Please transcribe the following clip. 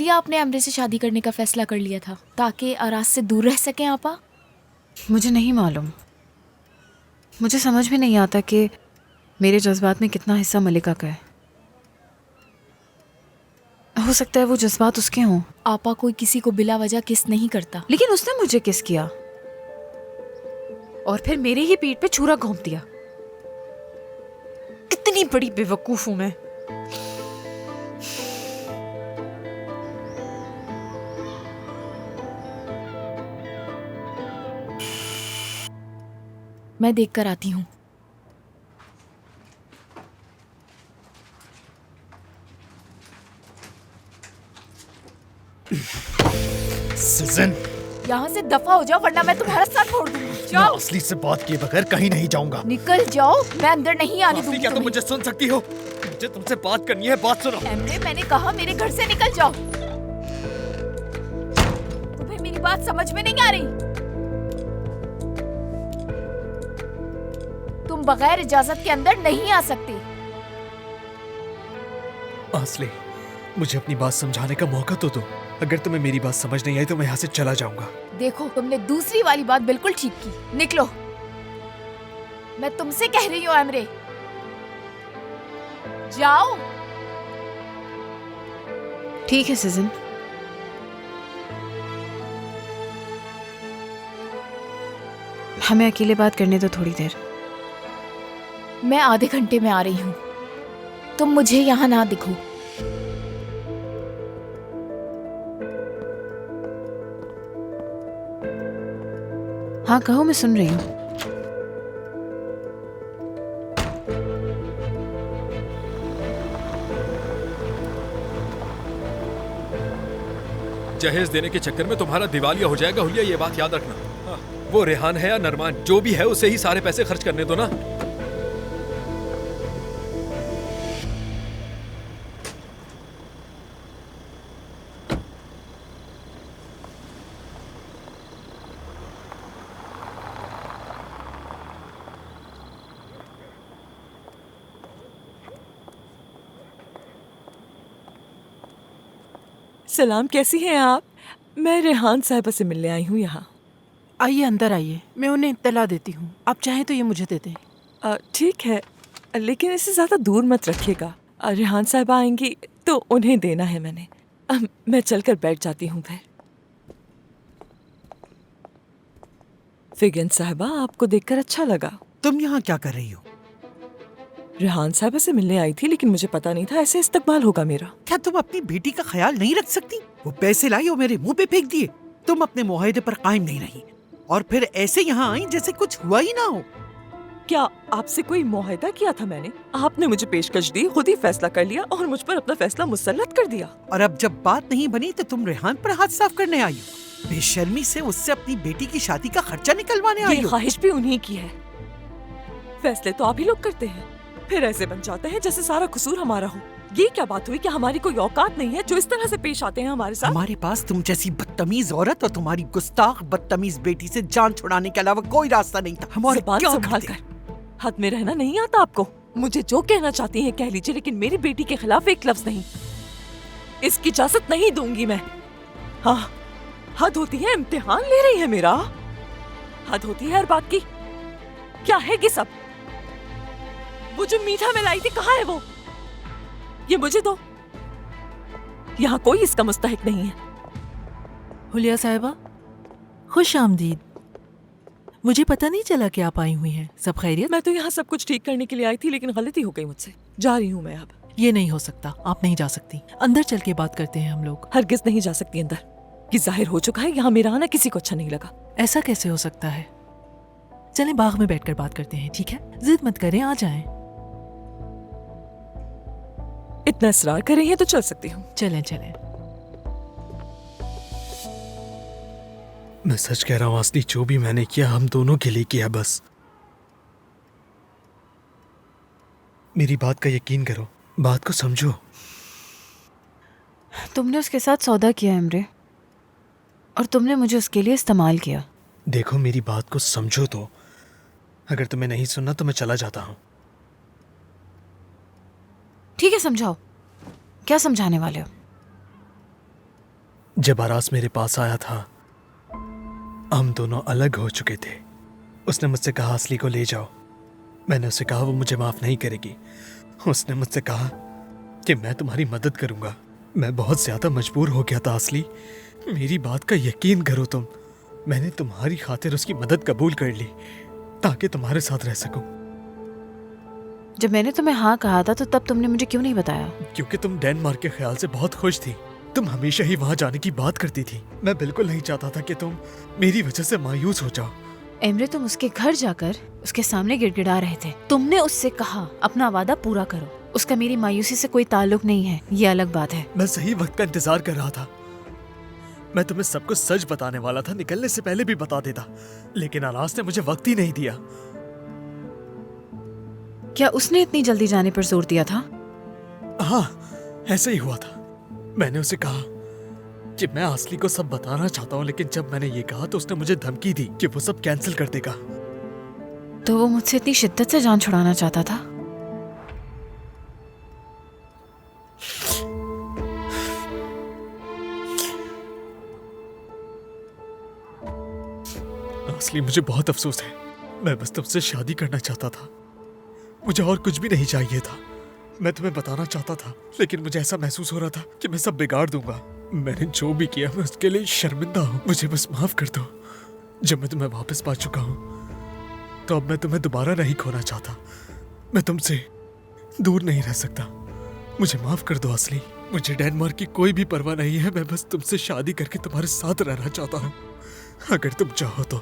इसलिए आपने एमरे से शादी करने का फैसला कर लिया था, ताकि अराज से दूर रह सकें आपा? मुझे नहीं मालूम। मुझे समझ में नहीं आता कि मेरे जज्बात में कितना हिस्सा मलिका का है। हो सकता है वो जज्बात उसके हों। आपा कोई किसी को बिला वजह किस नहीं करता। लेकिन उसने मुझे किस किया और फिर मेरे ही पीठ पे छुरा घोंप दिया। कितनी बड़ी बेवकूफ हूं मैं। मैं देख कर आती हूँ। सिजन, यहाँ से दफा हो जाओ वरना मैं तुम्हारा सर फोड़ दूंगी। मैं जाओ, असली से बात किए बगैर कहीं नहीं जाऊंगा। निकल जाओ, मैं अंदर नहीं आने दूंगी क्या तुम तुम्हें। मुझे सुन सकती हो? मुझे तुमसे बात करनी है, बात सुनो। एमरे, मैंने कहा मेरे घर से निकल जाओ। तुम्हें मेरी बात समझ में नहीं आ रही? तुम बगैर इजाजत के अंदर नहीं आ सकते। असली, मुझे अपनी बात समझाने का मौका तो दो। अगर तुम्हें मेरी बात समझ नहीं आई तो मैं यहाँ से चला जाऊंगा। देखो, तुमने दूसरी वाली बात बिल्कुल ठीक की। निकलो, मैं तुमसे कह रही हूँ एमरे, जाओ। ठीक है सिजन, हमें अकेले बात करने दो थोड़ी देर। मैं आधे घंटे में आ रही हूँ, तुम मुझे यहाँ ना दिखो। हाँ कहो, मैं सुन रही हूँ। जहेज देने के चक्कर में तुम्हारा दिवालिया हो जाएगा हुलिया, ये बात याद रखना। हाँ, वो रेहान है या नरमान, जो भी है उसे ही सारे पैसे खर्च करने दो ना। सलाम, कैसी हैं आप? मैं रेहान साहिबा से मिलने आई हूँ यहाँ। आइए अंदर आइए, मैं उन्हें इत्तला देती हूँ। आप चाहें तो ये मुझे दे दें। ठीक है, लेकिन इसे ज़्यादा दूर मत रखिएगा। रेहान साहिबा आएंगी तो उन्हें देना है मैंने। मैं चलकर बैठ जाती हूँ फिर। फिगन साहिबा, आपको देखकर अच्छा लगा। तुम यहाँ क्या कर रही हो? रेहान साहिबा से मिलने आई थी, लेकिन मुझे पता नहीं था ऐसे इस्तकबाल होगा मेरा। क्या तुम अपनी बेटी का ख्याल नहीं रख सकती? वो पैसे लाई और मेरे मुंह पे फेंक दिए। तुम अपने मुआहदे पर कायम नहीं रही और फिर ऐसे यहाँ आई जैसे कुछ हुआ ही ना हो। क्या आपसे कोई मुआहदा किया था मैंने? आपने मुझे पेशकश दी, खुद ही फैसला कर लिया और मुझ पर अपना फैसला मुसल्लत कर दिया। और अब जब बात नहीं बनी तो तुम रेहान पर हाथ साफ करने आई हो। बेशर्मी से उससे अपनी बेटी की शादी का खर्चा निकलवाने आई ये हो। ख्वाहिश भी उन्हीं की है। फैसले तो आप ही लोग करते हैं, फिर ऐसे बन जाते हैं जैसे सारा कसूर हमारा हो। ये क्या बात हुई कि हमारी कोई औकात नहीं है जो इस तरह से पेश आते हैं हमारे साथ? हमारे पास तुम जैसी बदतमीज औरत और तुम्हारी गुस्ताख बदतमीज बेटी से जान छुड़ाने के अलावा कोई रास्ता नहीं था। हमारे ज़ुबान क्या संभाल करते? कर, हाथ में रहना नहीं आता आपको? मुझे जो कहना चाहती हैं कह लीजिए, लेकिन मेरी बेटी के खिलाफ एक लफ्ज नहीं। इसकी इजाजत नहीं दूंगी मैं। हाँ, हद होती है, इम्तिहान ले रही है मेरा। हद होती है हर बात की। क्या है ये सब? वो जो मीठा मैं लाई थी, कहाँ है वो? ये मुझे दो। यहाँ कोई इसका मुस्तहिक नहीं है। हुलिया साहिबा, खुश आमदीद। मुझे पता नहीं चला कि आप आई हुई हैं। सब खैरियत? मैं तो यहाँ सब कुछ ठीक करने के लिए आई थी, लेकिन गलती हो गई मुझसे। जा रही हूँ मैं अब। ये नहीं हो सकता, आप नहीं जा सकती। अंदर चल के बात करते हैं हम लोग। हरगिज नहीं जा सकती अंदर। ये जाहिर हो चुका है, यहाँ मेरा आना किसी को अच्छा नहीं लगा। ऐसा कैसे हो सकता है? चलें बाग में बैठकर बात करते हैं, ठीक है? जिद मत करें, आ जाएं। इतना इसरार कर रही है तो चल सकती हूँ। चलें चलें। मैं सच कह रहा हूँ असली, जो भी मैंने किया हम दोनों के लिए किया। बस मेरी बात का यकीन करो, बात को समझो। तुमने उसके साथ सौदा किया एमरे, और तुमने मुझे उसके लिए इस्तेमाल किया। देखो मेरी बात को समझो तो। अगर तुम्हें नहीं सुनना तो मैं चला जाता हूँ। ठीक है, समझाओ। क्या समझाने वाले हो? जब आरास मेरे पास आया था हम दोनों अलग हो चुके थे। उसने मुझसे कहा असली को ले जाओ। मैंने उसे कहा वो मुझे माफ नहीं करेगी। उसने मुझसे कहा कि मैं तुम्हारी मदद करूंगा। मैं बहुत ज्यादा मजबूर हो गया था असली, मेरी बात का यकीन करो तुम। मैंने तुम्हारी खातिर उसकी मदद कबूल कर ली ताकि तुम्हारे साथ रह सकूं। जब मैंने तुम्हें हाँ कहा था तो तब तुमने मुझे क्यों नहीं बताया? क्योंकि तुम डेनमार्क के ख्याल से बहुत खुश थी। तुम हमेशा ही वहां जाने की बात करती थी। मैं बिल्कुल नहीं चाहता था कि तुम मेरी वजह से मायूस हो जाओ। एमरे, तुम उसके घर जाकर उसके सामने गिड़गिड़ा रहे थे। तुमने उससे कहा अपना वादा पूरा करो। उसका मेरी मायूसी से कोई ताल्लुक नहीं है, ये अलग बात है। मैं सही वक्त का इंतजार कर रहा था। मैं तुम्हें सब कुछ सच बताने वाला था, निकलने से पहले भी बता देता, लेकिन आरास ने मुझे वक्त ही नहीं दिया। क्या उसने इतनी जल्दी जाने पर जोर दिया था? हाँ, ऐसा ही हुआ था। मैंने उसे कहा कि मैं असली को सब बताना चाहता हूँ, लेकिन जब मैंने ये कहा तो उसने मुझे धमकी दी कि वो सब कैंसिल कर देगा। तो वो मुझसे इतनी शिद्दत से जान छुड़ाना चाहता था? असली, मुझे बहुत अफसोस है। मैं बस तुमसे शादी करना चाहता था, मुझे और कुछ भी नहीं चाहिए था। मैं तुम्हें बताना चाहता था, लेकिन मुझे ऐसा महसूस हो रहा था कि मैं सब बिगाड़ दूंगा। मैंने जो भी किया मैं उसके लिए शर्मिंदा हूँ। मुझे बस माफ कर दो। जब मैं तुम्हें वापस पा चुका हूँ तो अब मैं तुम्हें दोबारा नहीं खोना चाहता। मैं तुमसे दूर नहीं रह सकता। मुझे माफ कर दो असली। मुझे डेनमार्क की कोई भी परवाह नहीं है। मैं बस तुमसे शादी करके तुम्हारे साथ रहना चाहता हूँ। अगर तुम चाहो तो